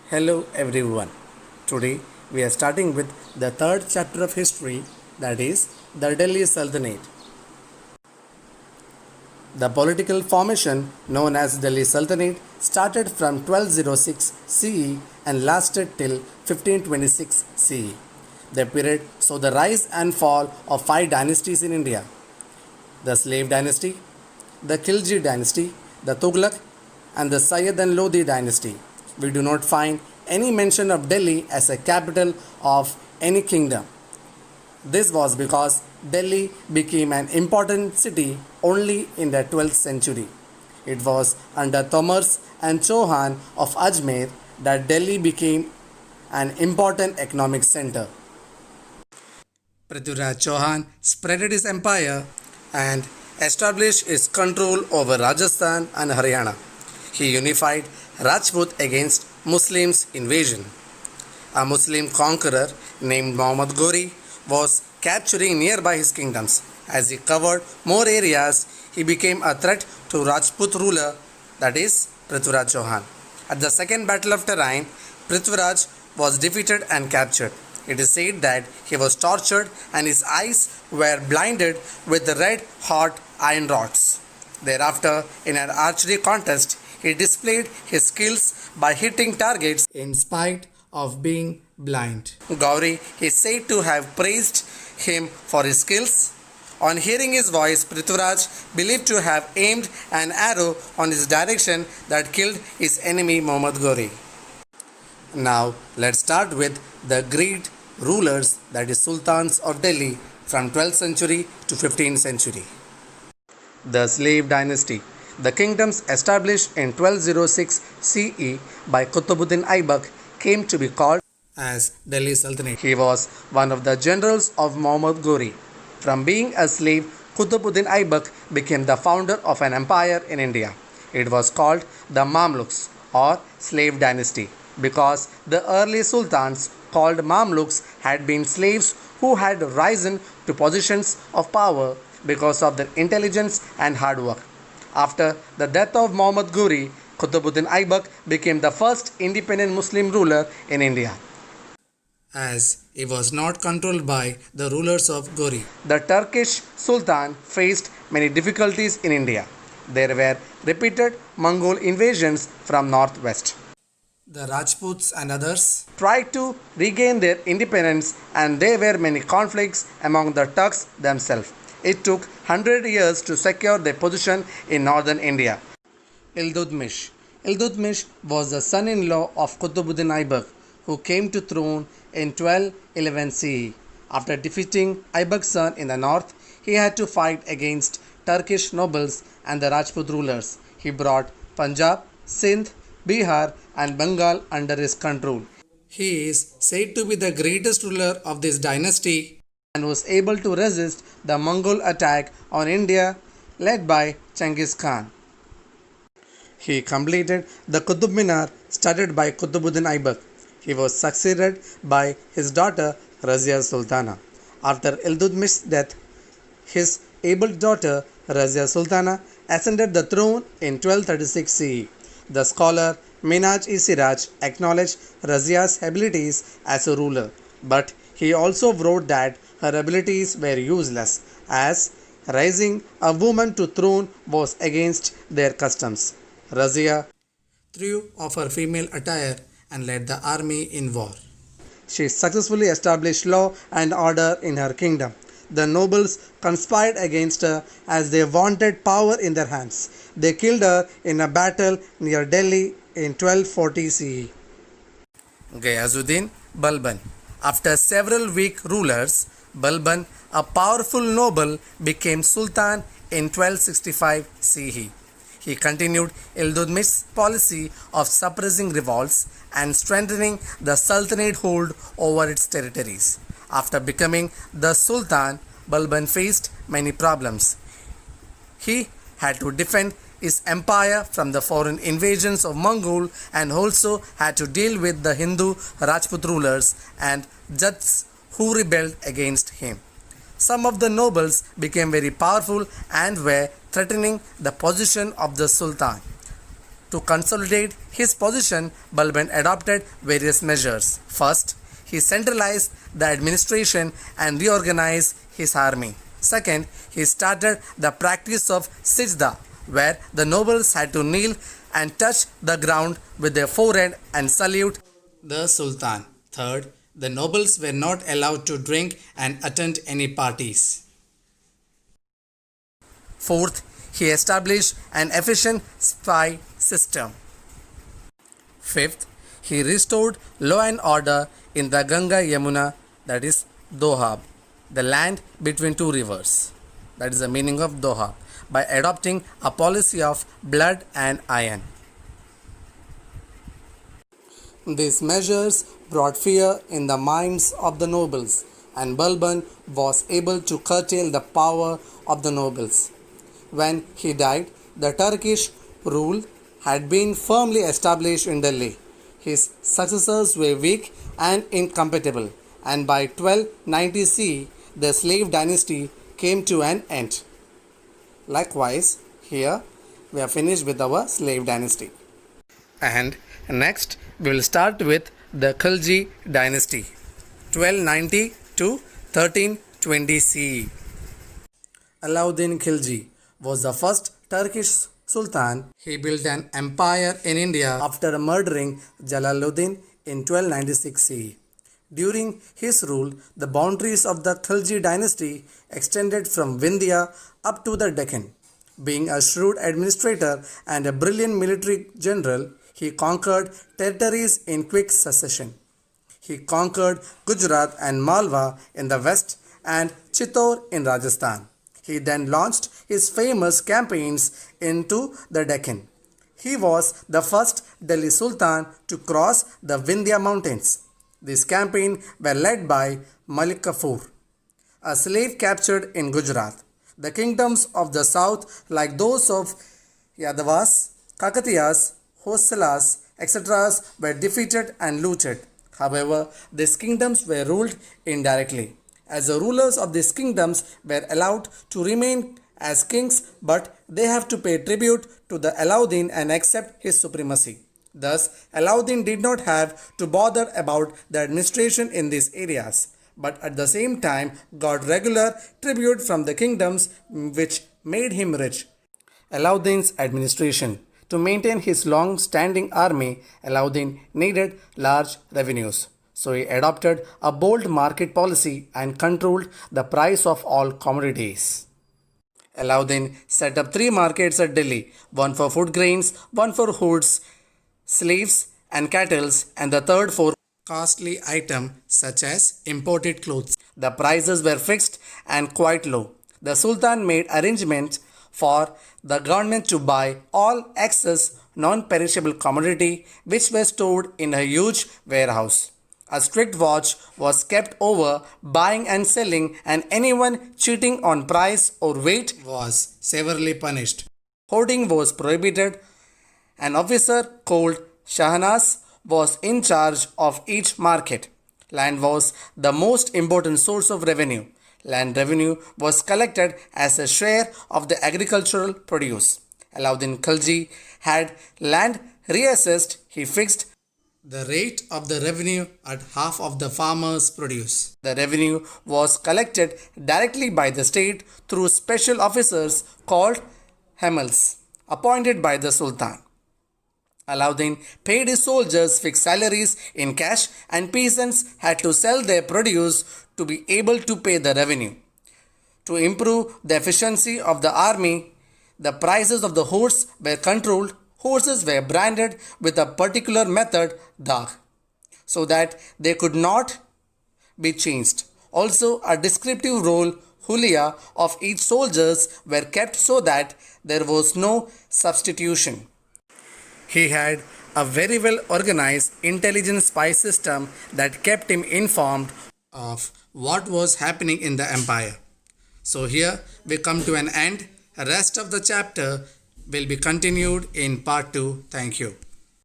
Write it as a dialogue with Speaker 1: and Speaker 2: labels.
Speaker 1: Hello everyone. Today we are starting with the third chapter of history, that is the Delhi Sultanate. The political formation known as Delhi Sultanate started from 1206 CE and lasted till 1526 CE. The period saw the rise and fall of five dynasties in India: the Slave dynasty, the Khilji dynasty, the Tughlaq, and the Sayyid and Lodi dynasty. We do not find any mention of Delhi as a capital of any kingdom. This was because Delhi became an important city only in the 12th century. It was under Tomars and Chauhan of Ajmer that Delhi became an important economic center. Prithviraj Chauhan spread his empire and established his control over Rajasthan and Haryana. He unified Rajput against Muslims' invasion. A Muslim conqueror named Muhammad Ghori was capturing nearby his kingdoms. As he covered more areas, he became a threat to Rajput ruler, that is, Prithviraj Chauhan. At the Second Battle of Tarain, Prithviraj was defeated and captured. It is said that he was tortured and his eyes were blinded with the red hot iron rods. Thereafter, in an archery contest, he displayed his skills by hitting targets in spite of being blind. Gauri is said to have praised him for his skills. On hearing his voice, Prithviraj believed to have aimed an arrow on his direction that killed his enemy Muhammad Ghori. Now, let's start with the great rulers, that is Sultans of Delhi from 12th century to 15th century. The Slave Dynasty. The kingdoms established in 1206 CE by Qutbuddin Aibak came to be called as Delhi Sultanate. He was one of the generals of Muhammad Ghori. From being a slave, Qutbuddin Aibak became the founder of an empire in India. It was called the Mamluks or Slave Dynasty because the early sultans called Mamluks had been slaves who had risen to positions of power because of their intelligence and hard work. After the death of Muhammad Ghori, Qutbuddin Aibak became the first independent Muslim ruler in India, as he was not controlled by the rulers of Ghori. The Turkish Sultan faced many difficulties in India. There were repeated Mongol invasions from northwest. The Rajputs and others tried to regain their independence, and there were many conflicts among the Turks themselves. It took 100 years to secure their position in northern India. Iltutmish. Iltutmish was the son-in-law of Qutbuddin Aibak, who came to throne in 1211 CE. After defeating Aibak's son in the north, he had to fight against Turkish nobles and the Rajput rulers. He brought Punjab, Sindh, Bihar and Bengal under his control. He is said to be the greatest ruler of this dynasty and was able to resist the Mongol attack on India led by Genghis Khan. He completed the Qutub Minar studied by Qutbuddin Aibak. He was succeeded by his daughter Razia Sultana. After Iltutmish's death, his able daughter Razia Sultana ascended the throne in 1236 CE. The scholar Minhaj-e-Siraj acknowledged Razia's abilities as a ruler, but he also wrote that her abilities were useless, as raising a woman to throne was against their customs. Razia threw off her female attire and led the army in war. She successfully established law and order in her kingdom. The nobles conspired against her as they wanted power in their hands. They killed her in a battle near Delhi in 1240 CE. Ghayasuddin Balban. After several weak rulers, Balban, a powerful noble, became Sultan in 1265 CE. He continued Iltutmish's policy of suppressing revolts and strengthening the Sultanate hold over its territories. After becoming the Sultan, Balban faced many problems. He had to defend his empire from the foreign invasions of Mongol and also had to deal with the Hindu Rajput rulers and Jats who rebelled against him. Some of the nobles became very powerful and were threatening the position of the Sultan. To consolidate his position, Balban adopted various measures. First, he centralized the administration and reorganized his army. Second, he started the practice of Sijda, where the nobles had to kneel and touch the ground with their forehead and salute the Sultan. Third, the nobles were not allowed to drink and attend any parties. Fourth, he established an efficient spy system. Fifth, he restored law and order in the Ganga Yamuna, that is Dohab, the land between two rivers. That is the meaning of Dohab, by adopting a policy of blood and iron. These measures brought fear in the minds of the nobles, and Balban was able to curtail the power of the nobles. When he died, the Turkish rule had been firmly established in Delhi. His successors were weak and incompatible, and by 1290 CE, the slave dynasty came to an end. Likewise, here we are finished with our slave dynasty. And next, we will start with the Khilji dynasty, 1290 to 1320 CE. Alauddin Khilji was the first Turkish Sultan. He built an empire in India after murdering Jalaluddin in 1296 CE. During his rule, the boundaries of the Khilji dynasty extended from Vindhya up to the Deccan. Being a shrewd administrator and a brilliant military general, he conquered territories in quick succession. He conquered Gujarat and Malwa in the west and Chittor in Rajasthan. He then launched his famous campaigns into the Deccan. He was the first Delhi Sultan to cross the Vindhya mountains. This campaign were led by Malik Kafur, a slave captured in Gujarat. The kingdoms of the south, like those of Yadavas, Kakatiyas, Hosalas, etc., were defeated and looted. However, these kingdoms were ruled indirectly, as the rulers of these kingdoms were allowed to remain as kings, but they have to pay tribute to the Alauddin and accept his supremacy. Thus, Alauddin did not have to bother about the administration in these areas, but at the same time got regular tribute from the kingdoms, which made him rich. Alauddin's administration. To maintain his long-standing army, Alauddin needed large revenues. So he adopted a bold market policy and controlled the price of all commodities. Alauddin set up 3 markets at Delhi, one for food grains, one for hoods, slaves and cattle, and the third for costly items such as imported clothes. The prices were fixed and quite low. The Sultan made arrangements for the government to buy all excess non-perishable commodity which were stored in a huge warehouse. A strict watch was kept over buying and selling, and anyone cheating on price or weight was severely punished. Hoarding was prohibited. An officer called Shahnas was in charge of each market. Land was the most important source of revenue. Land revenue was collected as a share of the agricultural produce. Alauddin Khilji had land reassessed. He fixed the rate of the revenue at half of the farmer's produce. The revenue was collected directly by the state through special officers called Hamals, appointed by the Sultan. Alauddin paid his soldiers fixed salaries in cash, and peasants had to sell their produce to be able to pay the revenue. To improve the efficiency of the army, the prices of the horse were controlled. Horses were branded with a particular method, dag, so that they could not be changed. Also, a descriptive roll, hulia, of each soldiers were kept so that there was no substitution. He had a very well organized intelligence spy system that kept him informed of what was happening in the empire. So here we come to an end. The rest of the chapter will be continued in part 2. Thank you.